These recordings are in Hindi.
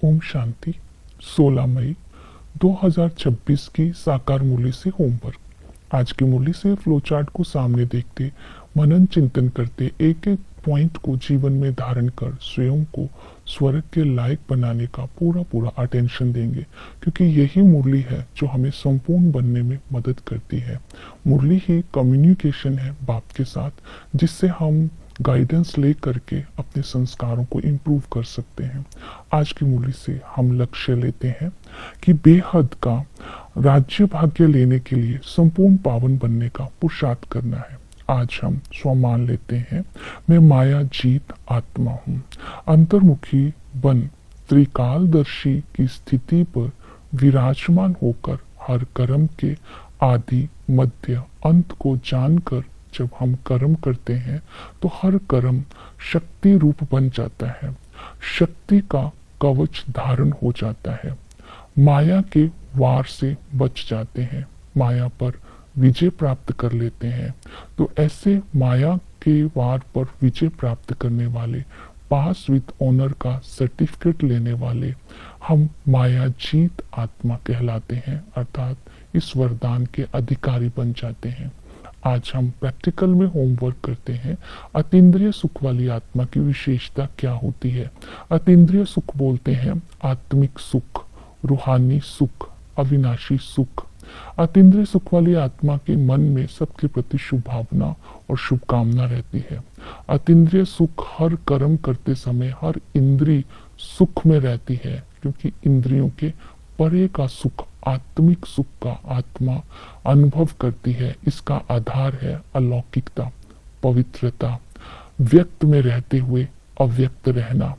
ओम शांति। 16 मई 2026 की साकार मूल्य से होमवर्क। आज की मूल्य से फ्लोचार्ट को सामने देखते, मनन चिंतन करते, एक एक पॉइंट को जीवन में धारण कर स्वयं को स्वर्ग के लायक बनाने का पूरा अटेंशन देंगे, क्योंकि यही मुरली है जो हमें संपूर्ण बनने में मदद करती है। मुरली ही कम्युनिकेशन है बाप के साथ, जिससे हम गाइडेंस ले करके अपने संस्कारों को इम्प्रूव कर सकते हैं। आज की मूल्य से हम लक्ष्य लेते हैं कि बेहद का राज्य भाग्य लेने के लिए संपूर्ण पावन बनने का पुरुषार्थ करना है। आज हम स्वमान लेते हैं, मैं माया जीत आत्मा हूँ। अंतर्मुखी बन त्रिकालदर्शी की स्थिति पर विराजमान होकर हर कर्म के आदि मध्य अंत को जानकर जब हम कर्म करते हैं तो हर कर्म शक्ति रूप बन जाता है, शक्ति का कवच धारण हो जाता है, माया के वार से बच जाते हैं, माया पर विजय प्राप्त कर लेते हैं। तो ऐसे माया के वार पर विजय प्राप्त करने वाले, पास विद ऑनर का सर्टिफिकेट लेने वाले हम माया जीत आत्मा कहलाते हैं, अर्थात इस वरदान के अधिकारी बन जाते हैं। आज हम प्रैक्टिकल में होमवर्क करते हैं, अतीन्द्रिय सुख वाली आत्मा की विशेषता क्या होती है। अतीन्द्रिय सुख बोलते हैं आत्मिक सुख, रूहानी सुख, अविनाशी सुख। अतीन्द्रिय सुख वाली आत्मा के मन में सबके प्रति शुभ भावना और शुभकामना रहती है। अतीन्द्रिय सुख हर कर्म करते समय हर इंद्रिय सुख में रहती है, क्योंकि इंद्रियों के परे का सुख, आत्मिक सुख का आत्मा अनुभव करती है। इसका आधार है अलौकिकता, पवित्रता, व्यक्त में रहते हुए अव्यक्त रहना।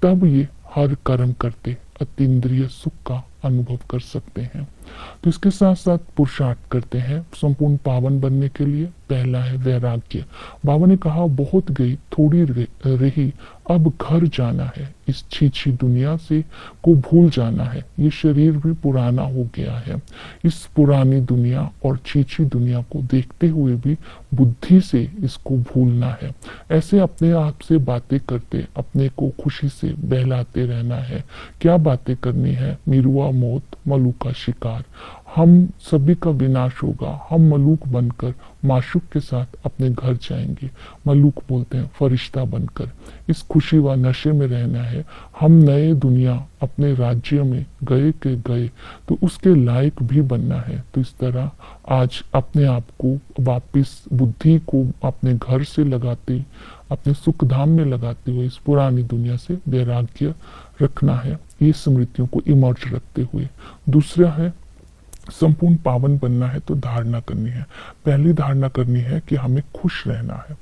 तब ये हर कर्म करते अतीन्द्रिय सुख का अनुभव कर सकते हैं। तो इसके साथ साथ पुरुषार्थ करते हैं संपूर्ण पावन बनने के लिए। पहला है वैराग्य। बाबा ने कहा बहुत गई थोड़ी रही, अब घर जाना है, इस छीछी दुनिया से को भूल जाना है। ये शरीर भी पुराना हो गया है, इस पुरानी दुनिया और छीछी दुनिया को देखते हुए भी बुद्धि से इसको भूलना है। ऐसे अपने आप से बातें करते अपने को खुशी से बहलाते रहना है। क्या बातें करनी है? मिरुआ मौत, मलू का शिकार, हम सभी का विनाश होगा, हम मलूक बनकर माशूक के साथ अपने घर जाएंगे। मलूक बोलते हैं फरिश्ता बनकर। इस खुशी व नशे में रहना है। हम नए दुनिया अपने राज्य में गए के गए तो उसके लायक भी बनना है। तो इस तरह आज अपने आप को वापिस बुद्धि को अपने घर से लगाते, अपने सुख धाम में लगाते हुए इस पुरानी दुनिया से वैराग्य रखना है, ये स्मृतियों को इमर्ज रखते हुए। दूसरा है संपूर्ण पावन बनना है तो धारणा करनी है। पहली धारणा करनी है कि हमें खुश रहना है।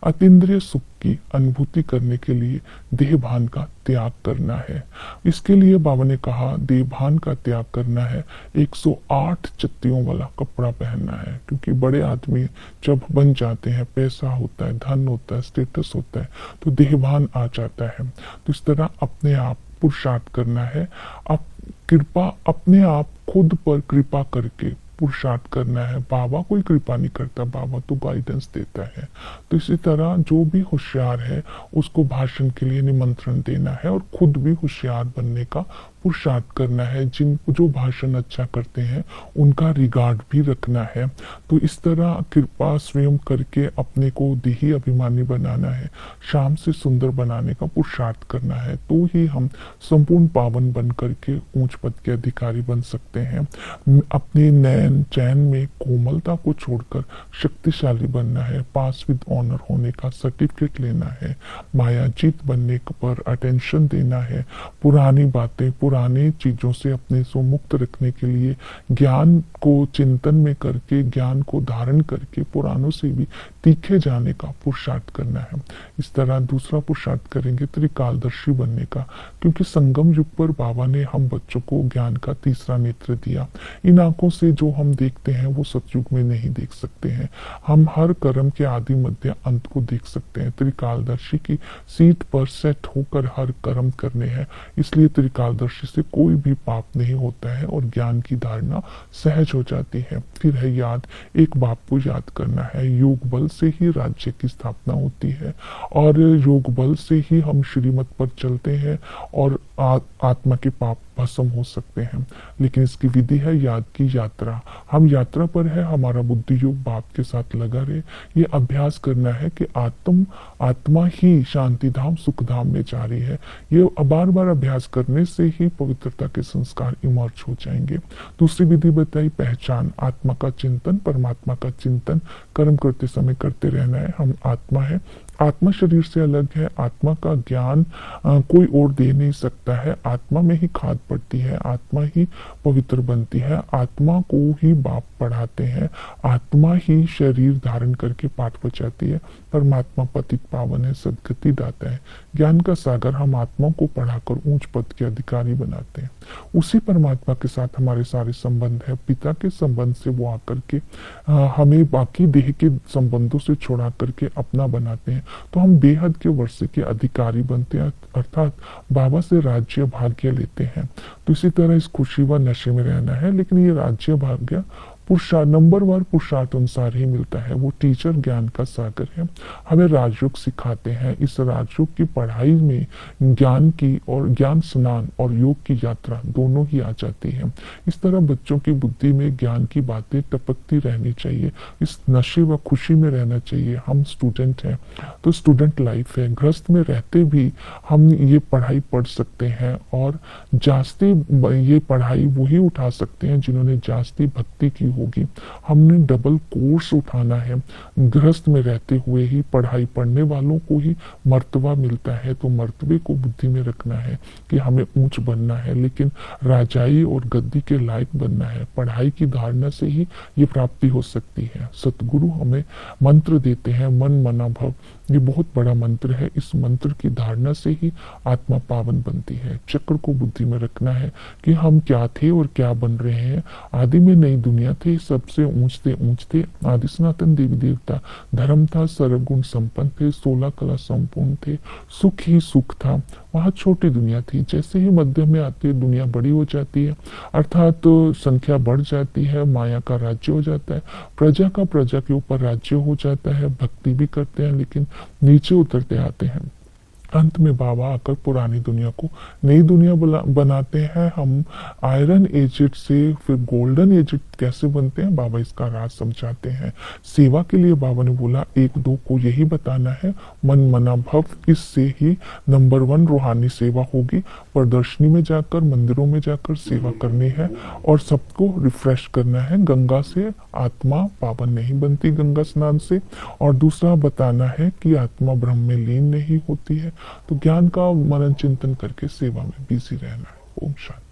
अतीन्द्रिय सुख की अनुभूति करने के लिए देहभान का त्याग करना है। इसके लिए बाबा ने कहा देहभान का त्याग करना है, 108 चत्तियों वाला कपड़ा पहनना है, क्योंकि बड़े आदमी जब बन जाते हैं, पैसा होता है, धन होता है, स्टेटस होता है, तो देहभान आ जाता है। तो इस तरह अपने आप पुरुषार्थ करना है। अब कृपा अपने आप खुद पर कृपा करके पुरुषार्थ करना है। बाबा कोई कृपा नहीं करता, बाबा तो गाइडेंस देता है। तो इसी तरह जो भी होशियार है उसको भाषण के लिए निमंत्रण देना है और खुद भी होशियार बनने का पुरुषार्थ करना है। जो भाषण अच्छा करते हैं उनका रिगार्ड भी रखना है। तो इस तरह कृपा स्वयं करके अपने को देही अभिमानी बनाना है, शाम से सुंदर बनाने का पुरुषार्थ करना है। तो ही हम संपूर्ण पावन बन करके ऊंच पद के अधिकारी बन सकते हैं। अपने नयन चैन में कोमलता को छोड़कर शक्तिशाली बनना है, पास विद ऑनर होने का सर्टिफिकेट लेना है, माया जीत बनने पर अटेंशन देना है, पुरानी बातें पुरानी चीजों से अपने को मुक्त रखने के लिए ज्ञान को चिंतन में करके, ज्ञान को धारण करके पुरानों से भी तीखे जाने का पुरुषार्थ करना है। इस तरह दूसरा पुरुषार्थ करेंगे त्रिकालदर्शी बनने का, क्योंकि संगम युग पर बाबा ने हम बच्चों को ज्ञान का तीसरा नेत्र दिया। इन आंखों से जो हम देखते हैं वो सतयुग में नहीं देख सकते हैं। हम हर कर्म के आदि मध्य अंत को देख सकते हैं। त्रिकालदर्शी की सीट पर सेट होकर हर कर्म करने हैं, इसलिए त्रिकालदर्शी दृष्टि से कोई भी पाप नहीं होता है और ज्ञान की धारणा सहज हो जाती है। फिर है याद, एक बाप को याद करना है। योग बल से ही राज्य की स्थापना होती है और योग बल से ही हम श्रीमत पर चलते हैं और आत्मा के पाप भस्म हो सकते हैं। लेकिन इसकी विधि है याद की यात्रा। हम यात्रा पर है, हमारा बुद्धि योग बाप के साथ लगा रहे। ये अभ्यास करना है कि आत्मा ही शांति धाम सुख धाम में जा रही है। ये बार बार अभ्यास करने से ही पवित्रता के संस्कार इमर्ज हो जाएंगे। दूसरी विधि बताई पहचान, आत्मा का चिंतन, परमात्मा का चिंतन कर्म करते समय करते रहना है। हम आत्मा है, आत्मा शरीर से अलग है, आत्मा का ज्ञान कोई और दे नहीं सकता है। आत्मा में ही खाद पड़ती है, आत्मा ही पवित्र बनती है, आत्मा को ही बाप पढ़ाते हैं, आत्मा ही शरीर धारण करके पाठ बचाती है। परमात्मा पतित पावन है, सदगति दाता है। ज्ञान का सागर हम आत्मा को पढ़ाकर ऊंच पद के अधिकारी बनाते हैं। उसी परमात्मा के साथ हमारे सारे संबंध है। पिता के संबंध से वो आकर के हमें बाकी देह के संबंधों से छुड़ा करके अपना बनाते हैं, तो हम बेहद के वर्ष के अधिकारी बनते हैं, अर्थात बाबा से राज्य भाग्य लेते हैं। तो इसी तरह इस खुशी व नशे में रहना है, लेकिन ये राज्य भाग्य नंबरवार पुरुषार्थ अनुसार ही मिलता है। वो टीचर ज्ञान का सागर है, हमें राजयोग सिखाते हैं। इस राजयोग की पढ़ाई में ज्ञान की और ज्ञान स्नान और योग की यात्रा दोनों ही आ जाती है। इस तरह बच्चों की बुद्धि में ज्ञान की बातें टपकती रहनी चाहिए, इस नशे व खुशी में रहना चाहिए। हम स्टूडेंट हैं तो स्टूडेंट लाइफ है, गृहस्थ में रहते भी हम ये पढ़ाई पढ़ सकते हैं और जास्ती ये पढ़ाई वही उठा सकते हैं जिन्होंने जास्ती भक्ति की होगी। हमने डबल कोर्स उठाना है। गृहस्थ में रहते हुए ही पढ़ाई पढ़ने वालों को ही मर्तबा मिलता है, तो मर्तबे को बुद्धि में रखना है कि हमें ऊंच बनना है, लेकिन राजाई और गद्दी के लायक बनना है। पढ़ाई की धारणा से ही ये प्राप्ति हो सकती है। सतगुरु हमें मंत्र देते हैं, मन मना भव। ये बहुत बड़ा मंत्र है। इस मंत्र की धारणा से ही आत्मा पावन बनती है। चक्र को बुद्धि में रखना है कि हम क्या थे और क्या बन रहे हैं। आदि में नई दुनिया थे, सबसे ऊंच थे। आदि सनातन देवी देवता धर्म था, सर्वगुण संपन्न थे, 16 कला संपूर्ण थे, सुख ही सुख था। वहां छोटी दुनिया थी। जैसे ही मध्य में आती है दुनिया बड़ी हो जाती है, अर्थात संख्या बढ़ जाती है, माया का राज्य हो जाता है, प्रजा का प्रजा के ऊपर राज्य हो जाता है। भक्ति भी करते हैं लेकिन नीचे उतरते आते हैं। अंत में बाबा आकर पुरानी दुनिया को नई दुनिया बनाते हैं। हम आयरन एजेड से फिर गोल्डन एजेड कैसे बनते हैं, बाबा इसका राज समझाते हैं। सेवा के लिए बाबा ने बोला 1-2 को यही बताना है, मन मना भव। इससे ही नंबर 1 रूहानी सेवा होगी। प्रदर्शनी में जाकर, मंदिरों में जाकर सेवा करनी है और सबको रिफ्रेश करना है। गंगा से आत्मा पावन नहीं बनती, गंगा स्नान से। और दूसरा बताना है कि आत्मा ब्रह्म में लीन नहीं होती है। तो ज्ञान का मनन चिंतन करके सेवा में बिजी रहना है। ओम शांति।